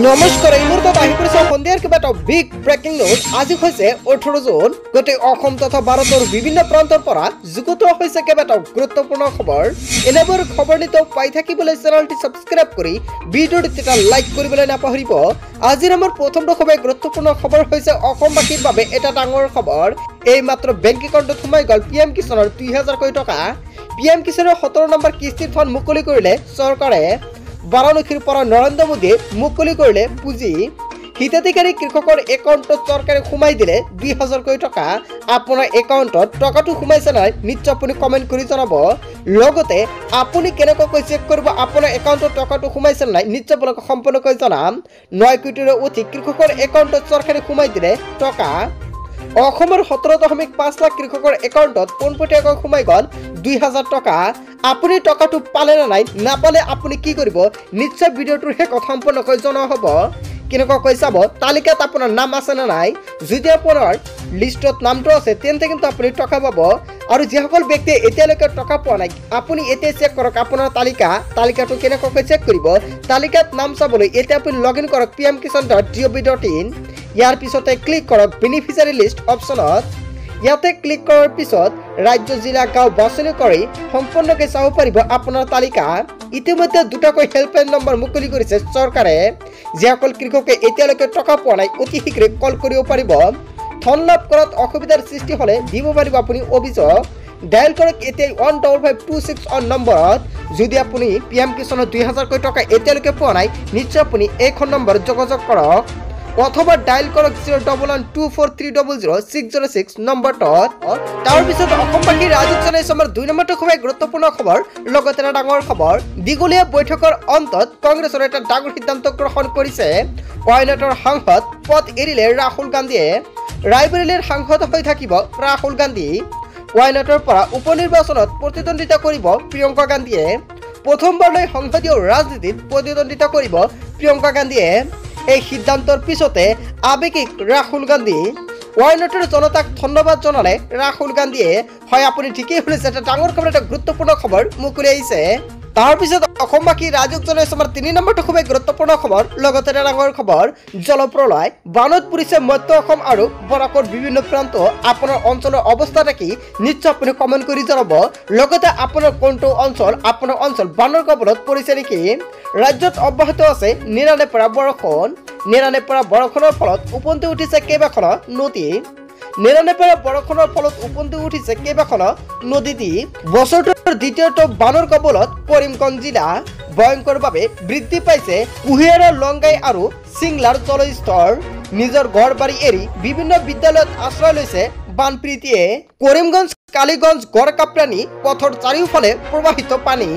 নমস্কাৰ এই মুহূৰ্তত আহি পৰিছে সন্ধিয়াৰ কিবা এটা বিগ ব্ৰেকিং নিউজ আজি হৈছে 18 জুন গোটেই অসম তথা ভাৰতৰ বিভিন্ন প্ৰান্তৰ পৰা যুগুতোৱা হৈছে কিবা এটা গুৰুত্বপূৰ্ণ খবৰ এনেবোৰ খবৰ নিত পাই থাকিবলৈ চেনেলটি সাবস্ক্ৰাইব কৰি ভিডিঅ'টো এটা লাইক কৰিবলৈ নাপাহৰিব আজিৰ আমাৰ প্ৰথমটো খবৰ গুৰুত্বপূৰ্ণ খবৰ হৈছে অসমবাসীৰ বাবে এটা ডাঙৰ খবৰ এই মাত্ৰ বেংক একাউণ্টত সোমাই গল পিএম কিষাণৰ 2000 কোটি টকা পিএম কিষাণৰ 17 নম্বৰ কিস্তিৰ ফাণ্ড মুকলি কৰিলে চৰকাৰে বাৰাণসীৰ পৰা নৰেন্দ্ৰ মোদীয়ে মুকলি কৰিলে পুঁজি হিতাধিকাৰী কৃষকৰ একাউণ্টত চৰকাৰে সোমাই দিলে 2000 কোটি টকা আপোনাৰ একাউণ্টত টকাটো সোমাইছে নাই নিশ্চয় আপুনি কমেন্ট কৰি জনাব লগতে আপুনি কেনেকৈ চেক কৰিব আপোনাৰ একাউণ্টত টকাটো সোমাইছে নাই নিশ্চয় আপোনাক সম্পূৰ্ণকৈ জনাম 9 কোটিৰ অধিক কৃষকৰ একাউণ্টত চৰকাৰে সোমাই দিলে টকা অসমৰ 17.5 লাখ কৃষকৰ একাউণ্টত পোনপটীয়াকৈ সোমাই গল 2000 টকা আপুনি টকাটো পালে না নাই নাপালে আপুনি কি কৰিব নিশ্চয় ভিডিঅ'টোৰ শেষত সম্পূৰ্ণকৈ জনোৱা হ'ব কেনেকৈ চাব তালিকাত আপোনাৰ নাম আছে না নাই যদি আপোনাৰ লিষ্টত নামটো আছে তেন্তে কিন্তু আপুনি টকা পাব আৰু যিসকল ব্যক্তি এতিয়ালৈকে টকা পোৱা নাই আপুনি এতিয়া চেক কৰক আপোনাৰ তালিকাটো কেনেকৈ চেক কৰিব তালিকাত নাম চাবলৈ এতিয়া আপুনি লগইন কৰক pmkisan.gov.in ইয়াৰ পিছতে ক্লিক কৰক বেনিফিচিয়াৰী লিষ্ট অপচনত ইয়াতে ক্লিক কৰাৰ পিছত ৰাজ্য জিলা গাঁও বাছনি কৰি সম্পূৰ্ণকৈ চাব পাৰিব আপোনাৰ তালিকা ইতিমধ্যে দুটাকৈ হেল্পলাইন নম্বৰ মুকলি কৰিছে চৰকাৰে যিসকল কৃষকে এতিয়ালৈকে টকা পোৱা নাই অতি শীঘ্ৰে কল কৰিব পাৰিব ধন লাভ কৰাত অসুবিধাৰ সৃষ্টি হলে দিব পাৰিব আপুনি অভিযোগ ডায়াল কৰক এতিয়া 15526 অন নম্বৰত যদি আপুনি পিএম কিষাণৰ 2000 কোটি টকা এতিয়ালৈকে পোৱা নাই নিশ্চয় আপুনি এইখন নম্বৰ যোগাযোগ কৰক অথবা ডায়াল কৰক 01124300606 নম্বৰটোত তাৰ পিছত অসমবাসী ৰাজুক জনাইছে আমাৰ 2 নম্বৰটো খুব গুৰুত্বপূৰ্ণ খবৰ লগতে এটা ডাঙৰ খবৰ দীঘলীয়া বৈঠকৰ অন্তত কংগ্ৰেছৰ এটা ডাঙৰ সিদ্ধান্ত গ্ৰহণ কৰিছে ৱায়নাটৰ সাংসদ পদ এৰিলে ৰাহুল গান্ধীয়ে ৰায়বৰেলীৰ সাংসদ হৈ থাকিব ৰাহুল গান্ধী ৱায়নাটৰ পৰা উপনিৰ্বাচনত প্ৰতিদ্বন্দ্বিতা কৰিব প্ৰিয়ংকা গান্ধীয়ে প্ৰথমবাৰলৈ সংসদীয় ৰাজনীতিত প্ৰতিদ্বন্দ্বিতা কৰিব প্ৰিয়ংকা গান্ধীয়ে এই সিদ্ধান্তৰ পিছতে আবেগিক ৰাহুল গান্ধী ৱায়নাটৰ জনতাক ধন্যবাদ জনালে ৰাহুল গান্ধীয়ে হয় আপুনি ঠিকই শুনিছে এটা ডাঙৰ খবৰ এটা গুৰুত্বপূৰ্ণ খবৰ মুকলি আহিছে তাৰ পিছত অসমবাসী ৰাজুক জনাইছে আমাৰ 3 নম্বৰটো খুব গুৰুত্বপূৰ্ণ খবৰ লগতে এটা ডাঙৰ খবৰ জলপ্ৰলয় বানত পৰিছে মধ্য অসম আৰু বৰাকৰ বিভিন্ন প্ৰান্ত আপোনাৰ অঞ্চলৰ অৱস্থা কি নিশ্চয় আপুনি কমেন্ট কৰি জনাব লগতে আপোনাৰ কোনটো অঞ্চল বানৰ কবলত পৰিছে নেকি ৰাজ্যত অব্যাহত আছে নিৰানে পৰা বৰষুণৰ ফলত উপনৈ উঠিছে কেইবাখন নদী নিৰানেপৰা বৰষুণৰ ফলত উপনৈ উঠিছে কেইবাখন নদী বছৰটোৰ দ্বিতীয়টো বানৰ কবলত কৰিমগঞ্জ জিলা ভয়ংকৰভাৱে বৃদ্ধি পাইছে কুহিয়াৰা লংগাই আৰু সিংলাৰ জলস্তৰ নিজৰ ঘৰ বাৰী এৰি বিভিন্ন বিদ্যালয়ত আশ্ৰয় লৈছে বানপীড়িতে কৰিমগঞ্জ কালীগঞ্জ গড়কাপ্ৰাণী পথৰ চাৰিওফালে প্ৰবাহিত পানী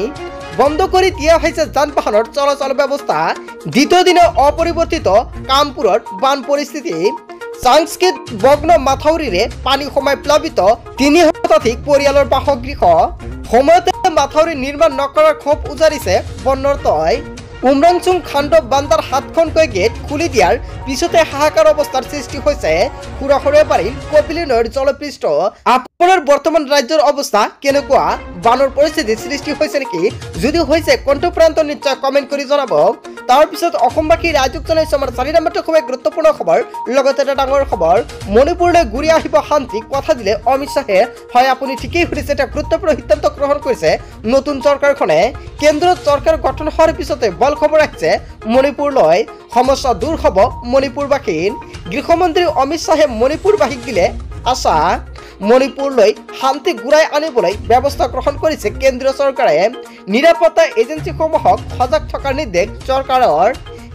বন্ধ কৰি দিয়া হৈছে যান-বাহনৰ চলাচল ব্যৱস্থা দ্বিতীয় দিনে অপৰিৱৰ্তিত কামপুৰৰ বান পৰিস্থিতি সাংস্কৃত বগ্ন মাথাউৰিৰে পানী সোমাই প্লাবিত ৩০০ পৰিয়ালৰ বাসগৃহ সময়তে মাথাউৰি নিৰ্মাণ নকৰাৰ ক্ষোভ উজাৰিছে বন্যৰতই উমৰাংচুং খাণ্ড বান্দাৰ 7খনকৈ গেট খুলি দিয়াৰ পিছতে হাহাকাৰ অৱস্থাৰ সৃষ্টি হৈছে খুৰাখৰে বাৰীৰ কপিলী নৈৰ জলপৃষ্ঠ আপোনাৰ বৰ্তমান ৰাজ্যৰ অৱস্থা কেনেকুৱা বানৰ পৰিস্থিতি সৃষ্টি হৈছে নেকি যদি হৈছে কোনটো প্ৰান্ত নিশ্চয় কমেন্ট কৰি জনাব তাৰ পিছত অসমবাসী ৰাজুক জনাইছে আমাৰ 4 নম্বৰটো খুব গুৰুত্বপূৰ্ণ খবৰ লগতে এটা ডাঙৰ খবৰ মণিপুৰলৈ ঘূৰি আহিব শান্তি কথা দিলে অমিত শাহে হয় আপুনি ঠিকই শুনিছে এটা গুৰুত্বপূৰ্ণ সিদ্ধান্ত গ্ৰহণ কৰিছে নতুন চৰকাৰখনে কেন্দ্ৰত চৰকাৰ গঠন হোৱাৰ পিছতে বল খবৰ আহিছে মণিপুৰলৈ সমস্যা দূৰ হ'ব মণিপুৰবাসীৰ গৃহমন্ত্ৰী অমিত শাহে মণিপুৰবাসীক দিলে আশা মণিপুৰলৈ শান্তি ঘূৰাই আনিবলৈ ব্যৱস্থা গ্ৰহণ কৰিছে কেন্দ্ৰীয় চৰকাৰে নিৰাপত্তা এজেন্সিসমূহক সজাগ থকাৰ নিৰ্দেশ চৰকাৰৰ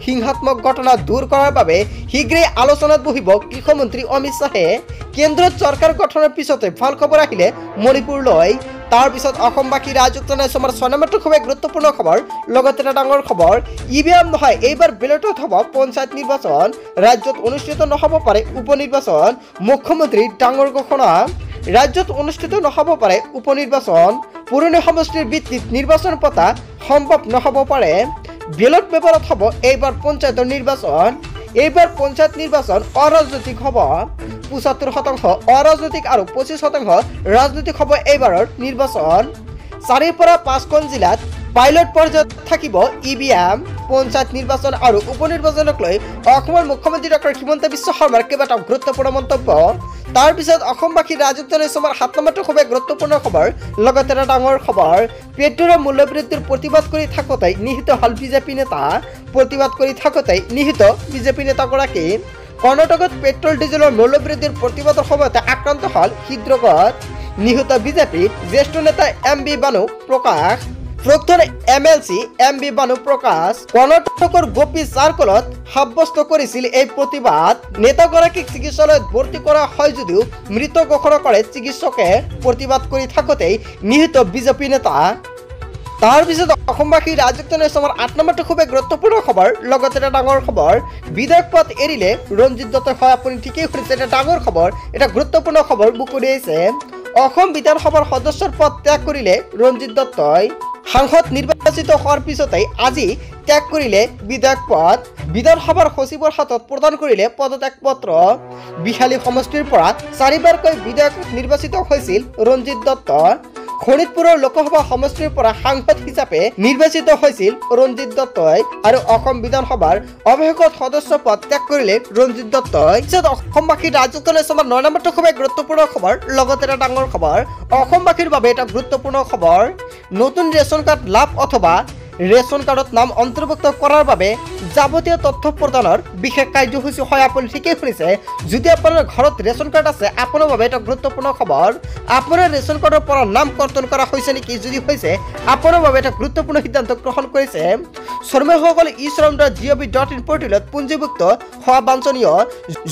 হিংসাত্মক ঘটনা দূৰ কৰাৰ বাবে শীঘ্ৰেই আলোচনাত বহিব গৃহমন্ত্ৰী অমিত শাহে কেন্দ্ৰত চৰকাৰ গঠনৰ পিছতে ভাল খবৰ আহিলে মণিপুৰলৈ তাৰ পিছত অসমবাসী ৰাজুক জনাইছে আমাৰ 6 নম্বৰটো খুব গুৰুত্বপূৰ্ণ খবৰ লগতে এটা ডাঙৰ খবৰ ইভিএম নহয় এইবাৰ বেলটত হ'ব পঞ্চায়ত নিৰ্বাচন ৰাজ্যত অনুষ্ঠিত নহ'ব পাৰে উপনিৰ্বাচন মুখ্যমন্ত্ৰী ডাঙৰ ঘোষণা ৰাজ্যত অনুষ্ঠিত নহ'ব পাৰে উপনিৰ্বাচন পুৰণি সমষ্টিৰ ভিত্তিত নিৰ্বাচন পতা সম্ভৱ নহ'ব পাৰে বেলট পেপাৰত হ'ব এইবাৰ পঞ্চায়তৰ নিৰ্বাচন এইবাৰ পঞ্চায়ত নিৰ্বাচন অৰাজনৈতিক হ'ব ৭৫% অৰাজনৈতিক আৰু ২৫% ৰাজনৈতিক হ'ব এইবাৰৰ নিৰ্বাচন ৪ পৰা ৫খন জিলাত পাইলট পৰ্যায়ত থাকিব EVM পঞ্চায়ত নিৰ্বাচন আৰু উপ নিৰ্বাচনক লৈ অসমৰ মুখ্যমন্ত্ৰী ডক্টৰ হিমন্ত বিশ্ব শৰ্মাৰ কেইবাটাও গুৰুত্বপূৰ্ণ মন্তব্য তাৰ পিছত অসমবাসী ৰাজধানী চমৰ 7 নম্বৰটো খুবেই গুৰুত্বপূৰ্ণ খবৰ লগতে এটা ডাঙৰ খবৰ পেট্ৰলৰ মূল্য বৃদ্ধিৰ প্ৰতিবাদ কৰি থাকোঁতে নিহিত হল বিজেপি নেতা প্ৰতিবাদ কৰি থাকোঁতে নিহিত বিজেপি নেতাগৰাকী কৰ্ণাটকত পেট্ৰল ডিজেলৰ মূল্য বৃদ্ধিৰ প্ৰতিবাদৰ সময়তে আক্ৰান্ত হল হৃদৰোগত নিহত বিজেপিৰ জ্যেষ্ঠ নেতা MB বানু প্ৰকাশ প্ৰাক্তন MLC MB বানু প্ৰকাশ কৰ্ণাটকৰ গোপী চাৰ্কলত সাব্যস্ত কৰিছিল এই প্ৰতিবাদ নেতাগৰাকীক চিকিৎসালয়ত ভৰ্তি কৰা হয় যদিও মৃত ঘোষণা কৰে চিকিৎসকে প্ৰতিবাদ কৰি থাকোঁতেই নিহত বিজেপি নেতা তাৰ পিছত অসমবাসী ৰাজধানী চমৰ 8 নম্বৰটো খুবেই গুৰুত্বপূৰ্ণ খবৰ লগতে এটা ডাঙৰ খবৰ বিধায়ক পদ এৰিলে ৰঞ্জিত দত্তই হয় আপুনি ঠিকেই শুনিছে এটা ডাঙৰ খবৰ এটা গুৰুত্বপূৰ্ণ খবৰ বুকু দিছে অসম বিধানসভাৰ সদস্যৰ পদ ত্যাগ কৰিলে ৰঞ্জিত দত্তই সাংসদ নিৰ্বাচিত হোৱাৰ পিছতেই আজি ত্যাগ কৰিলে বিধায়ক পদ বিধানসভাৰ সচিবৰ হাতত প্ৰদান কৰিলে পদত্যাগ পত্ৰ বিহালী সমষ্টিৰ পৰা 4বাৰকৈ বিধায়ক নিৰ্বাচিত হৈছিল ৰঞ্জিত দত্ত শোণিতপুৰৰ লোকসভা সমষ্টিৰ পৰা সাংসদ হিচাপে নিৰ্বাচিত হৈছিল ৰঞ্জিত দত্তই আৰু অসম বিধানসভাৰ অৱশেষত সদস্য পদ ত্যাগ কৰিলে ৰঞ্জিত দত্তই পিছত অসমবাসী ৰাজধানী চমৰ 9 নম্বৰটো খুবেই গুৰুত্বপূৰ্ণ খবৰ লগতে এটা ডাঙৰ খবৰ অসমবাসীৰ বাবে এটা গুৰুত্বপূৰ্ণ খবৰ নতুন ৰেচন কাৰ্ড লাভ অথবা ৰেচন কাৰ্ডত নাম অন্তৰ্ভুক্ত কৰাৰ বাবে যাৱতীয় তথ্য প্ৰদানৰ বিশেষ কাৰ্যসূচী হয় আপুনি ঠিকেই শুনিছে যদি আপোনাৰ ঘৰত ৰেচন কাৰ্ড আছে আপোনাৰ বাবে এটা গুৰুত্বপূৰ্ণ খবৰ আপোনাৰ ৰেচন কাৰ্ডৰ পৰা নাম কৰ্তন কৰা হৈছে নেকি যদি হৈছে আপোনাৰ বাবে এটা গুৰুত্বপূৰ্ণ সিদ্ধান্ত গ্ৰহণ কৰিছে শ্ৰমিকসকলে e-shram.gov.in পৰ্টেলত পঞ্জীভুক্ত হোৱা বাঞ্ছনীয়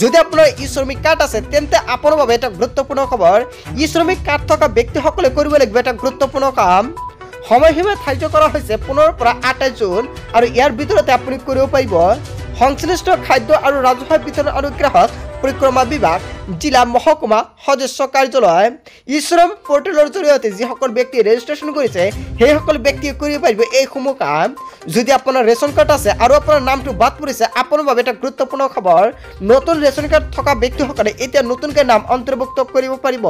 যদি আপোনাৰ e-শ্ৰমিক কাৰ্ড আছে তেন্তে আপোনাৰ বাবে এটা গুৰুত্বপূৰ্ণ খবৰ e-শ্ৰমিক কাৰ্ড থকা ব্যক্তিসকলে কৰিব লাগিব এটা গুৰুত্বপূৰ্ণ কাম সময়সীমা ধাৰ্য কৰা হৈছে 15 পৰা 28 জুন আৰু ইয়াৰ ভিতৰতে আপুনি কৰিব পাৰিব সংশ্লিষ্ট খাদ্য আৰু ৰাজহুৱা বিতৰণ আৰু গ্ৰাহক পৰিক্ৰমা বিভাগ জিলা মহকুমা সদস্য কাৰ্যালয় e-shram পৰ্টেলৰ জৰিয়তে যিসকল ব্যক্তি ৰেজিষ্ট্ৰেশ্যন কৰিছে সেইসকল ব্যক্তিয়ে কৰিব পাৰিব এইসমূহ কাম যদি আপোনাৰ ৰেচন কাৰ্ড আছে আৰু আপোনাৰ নামটো বাদ পৰিছে আপোনাৰ বাবে এটা গুৰুত্বপূৰ্ণ খবৰ নতুন ৰেচন কাৰ্ড থকা ব্যক্তিসকলে এতিয়া নতুনকৈ নাম অন্তৰ্ভুক্ত কৰিব পাৰিব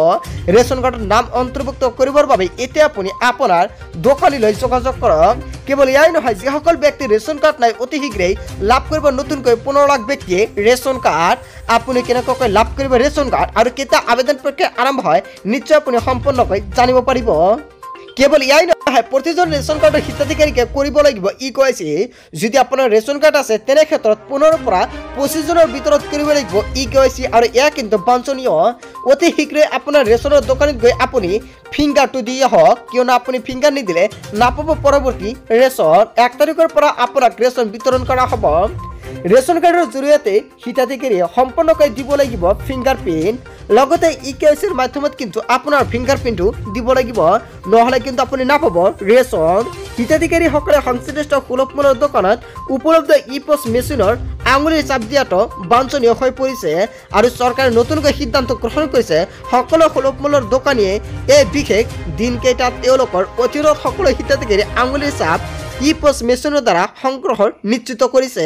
ৰেচন কাৰ্ডৰ নাম অন্তৰ্ভুক্ত কৰিবৰ বাবে এতিয়া আপুনি আপোনাৰ দোকানীলৈ যোগাযোগ কৰক কেৱল ইয়াই নহয় যিসকল ব্যক্তি ৰেচন কাৰ্ড নাই অতি শীঘ্ৰেই লাভ কৰিব নতুনকৈ 15 লাখ ব্যক্তিয়ে ৰেচন কাৰ্ড আপুনি কেনেকৈ লাভ কৰিব ৰেচন কাৰ্ড আৰু কেতিয়া আবেদন প্ৰক্ৰিয়া আৰম্ভ হয় নিশ্চয় আপুনি সম্পূৰ্ণকৈ জানিব পাৰিব কেৱল ইয়াই নহয় প্ৰতিজন ৰেচন কাৰ্ডৰ হিতাধিকাৰীকে কৰিব লাগিব কৈছে যদি আপোনাৰ ৰেচন কাৰ্ড আছে তেনে ক্ষেত্ৰত 15 পৰা 25 জনৰ ভিতৰত কৰিব লাগিব কৈছে আৰু এয়া কিন্তু বাঞ্ছনীয় অতি শীঘ্ৰে আপোনাৰ ৰেচনৰ দোকানত গৈ আপুনি ফিংগাৰটো দি আহক কিয়নো আপুনি ফিংগাৰ নিদিলে নাপাব পৰৱৰ্তী ৰেচন 1 তাৰিখৰ পৰা আপোনাক ৰেচন বিতৰণ কৰা হ'ব ৰেচন কাৰ্ডৰ জৰিয়তে হিতাধিকাৰীয়ে সম্পূৰ্ণকৈ দিব লাগিব ফিংগাৰপ্ৰিণ্ট লগতে ইকেৱাইচিৰ মাধ্যমত কিন্তু আপোনাৰ ফিংগাৰপ্ৰিণ্টটো দিব লাগিব নহলে কিন্তু আপুনি নাপাব ৰেচন হিতাধিকাৰীসকলে সংশ্লিষ্ট সুলভ মূল্যৰ দোকানত উপলব্ধ ই-পছ মেচিনৰ আঙুলিৰ চাপ দিয়াটো বাঞ্ছনীয় হৈ পৰিছে আৰু চৰকাৰে নতুনকৈ সিদ্ধান্ত গ্ৰহণ কৰিছে সকলো সুলভ মূল্যৰ দোকানীয়ে এই বিশেষ দিনকেইটাত তেওঁলোকৰ অধীনত সকলো হিতাধিকাৰী আঙুলিৰ চাপ ই-পছ মেচিনৰ দ্বাৰা সংগ্ৰহৰ নিশ্চিত কৰিছে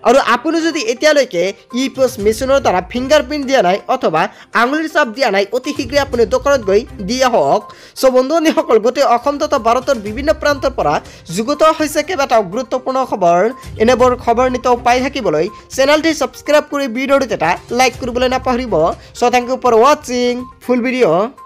আৰু আপুনি যদি এতিয়ালৈকে ই-পছ মেচিনৰ দ্বাৰা ফিংগাৰপ্ৰিণ্ট দিয়া নাই অথবা আঙুলিৰ চাপ দিয়া নাই অতি শীঘ্ৰে আপুনি দোকানত গৈ দি আহক সো বন্ধুসকল গোটেই অসম তথা ভাৰতৰ বিভিন্ন প্ৰান্তৰ পৰা যুগুত হৈছে কেইবাটাও গুৰুত্বপূৰ্ণ খবৰ এনেবোৰ খবৰ নিতৌ পাই থাকিবলৈ চেনেলটি সাবস্ক্ৰাইব কৰি ভিডিঅ'টো এটা লাইক কৰিবলৈ নাপাহৰিব so thank you for watching full video'